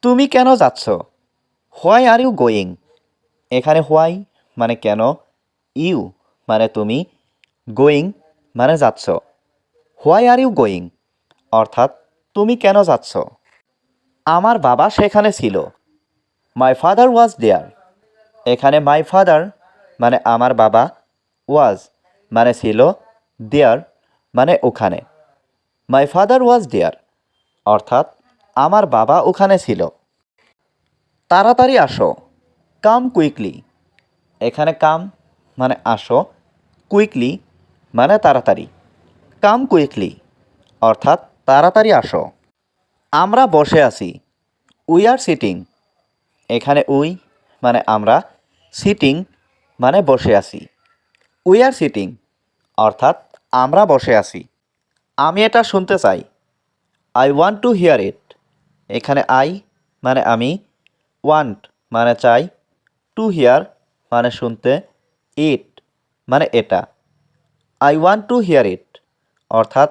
তুমি কেন যাচ্ছ? Why are you going? এখানে হোয়াই মানে কেন, ইউ মানে তুমি, গোয়িং মানে যাচ্ছ। হোয়াই আর ইউ গোয়িং অর্থাৎ তুমি কেন যাচ্ছ? আমার বাবা সেখানে ছিল। মাই ফাদার ওয়াজ দেয়ার। এখানে মাই ফাদার মানে আমার বাবা, ওয়াজ মানে ছিল, দেয়ার মানে ওখানে। মাই ফাদার ওয়াজ দেয়ার অর্থাৎ আমার বাবা ওখানে ছিল। তাড়াতাড়ি আসো, কাম কুইকলি। এখানে কাম মানে আসো, কুইকলি মানে তাড়াতাড়ি। কাম কুইকলি অর্থাৎ তাড়াতাড়ি আসো। আমরা বসে আছি, উই আর সিটিং। এখানে উই মানে আমরা, সিটিং মানে বসে আছি। উই আর সিটিং অর্থাৎ আমরা বসে আছি। আমি এটা শুনতে চাই, আই ওয়ান্ট টু হিয়ার ইট। এখানে আই মানে আমি, ওয়ান্ট মানে চাই, টু হিয়ার মানে শুনতে, ইট মানে এটা। আই ওয়ান্ট টু হিয়ার ইট অর্থাৎ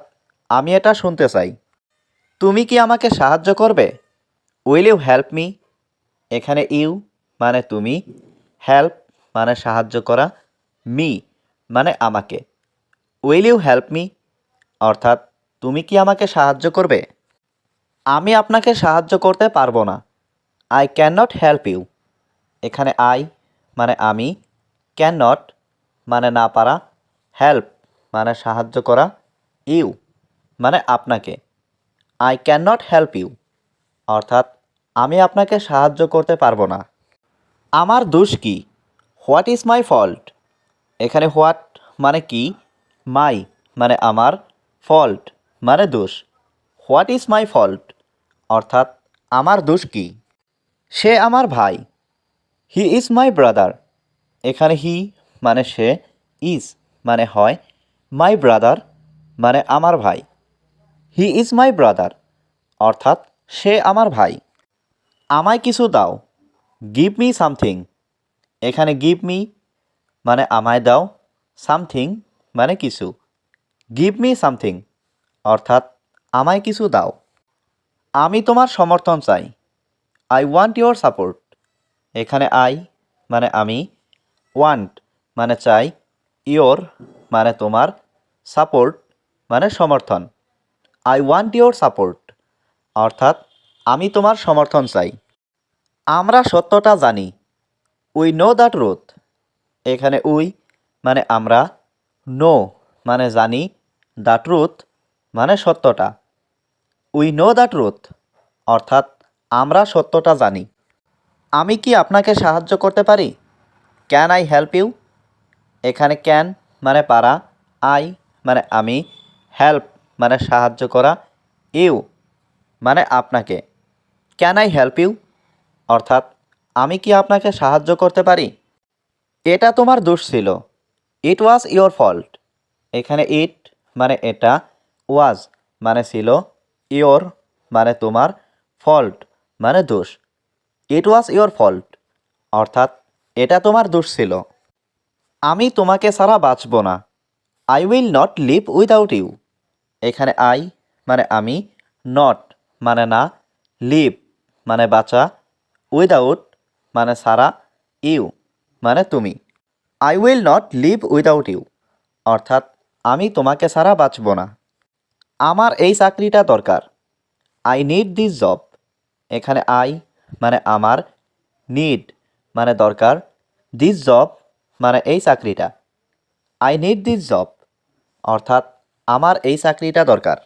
আমি এটা শুনতে চাই। তুমি কি আমাকে সাহায্য করবে? Will you help me? এখানে ইউ মানে তুমি, হেল্প মানে সাহায্য করা, মি মানে আমাকে। উইল ইউ হেল্প মি অর্থাৎ তুমি কি আমাকে সাহায্য করবে? আমি আপনাকে সাহায্য করতে পারবো না। I can not help you. এখানে আই মানে আমি, ক্যান নট মানে না পারা, হেল্প মানে সাহায্য করা, ইউ মানে আপনাকে। I can not help you অর্থাৎ আমি আপনাকে সাহায্য করতে পারবো না। আমার দোষ কি? What is my fault? এখানে হোয়াট মানে কি, মাই মানে আমার, ফল্ট মানে দোষ। হোয়াট ইজ মাই ফল্ট অর্থাৎ আমার দোষ কি? সে আমার ভাই। He is my brother. এখানে হি মানে সে, ইজ মানে হয়, মাই ব্রাদার মানে আমার ভাই। হি ইজ মাই ব্রাদার অর্থাৎ সে আমার ভাই। আমায় কিছু দাও, গিভ মি সামথিং। এখানে গিভ মি মানে আমায় দাও, সামথিং মানে কিছু। গিভ মি সামথিং অর্থাৎ আমায় কিছু দাও। আমি তোমার সমর্থন চাই, আই ওয়ান্ট ইয়োর সাপোর্ট। এখানে আই মানে আমি, ওয়ান্ট মানে চাই, ইয়োর মানে তোমার, সাপোর্ট মানে সমর্থন। আই ওয়ান্ট ইয়োর সাপোর্ট অর্থাৎ আমি তোমার সমর্থন চাই। আমরা সত্যটা জানি, উই নো দ্য ট্রুথ। এখানে উই মানে আমরা, নো মানে জানি, দ্য ট্রুথ মানে সত্যটা। উই নো দ্য ট্রুথ অর্থাৎ আমরা সত্যটা জানি। আমি কি আপনাকে সাহায্য করতে পারি? Can I help you? এখানে ক্যান মানে পারা, আই মানে আমি, হেল্প মানে সাহায্য করা, ইউ মানে আপনাকে। ক্যান আই হেল্প ইউ অর্থাৎ আমি কি আপনাকে সাহায্য করতে পারি? এটা তোমার দোষ ছিল, ইট ওয়াজ ইয়োর ফল্ট। এখানে ইট মানে এটা, ওয়াজ মানে ছিল, ইয়োর মানে তোমার, ফল্ট মানে দোষ। ইট ওয়াজ ইয়োর ফল্ট অর্থাৎ এটা তোমার দোষ ছিল। আমি তোমাকে ছাড়া বাঁচব না, I will not live without you. এখানে আই মানে আমি, নট মানে না, লিভ মানে বাঁচা, উইদাউট মানে ছাড়া, ইউ মানে তুমি। I will not live without you অর্থাৎ আমি তোমাকে ছাড়া বাঁচব না। আমার এই চাকরিটা দরকার, আই নিড দিস জব। এখানে আই মানে আমার, নিড মানে দরকার, দিস জব মানে এই চাকরিটা। আই নিড দিস জব অর্থাৎ আমার এই চাকরিটা দরকার।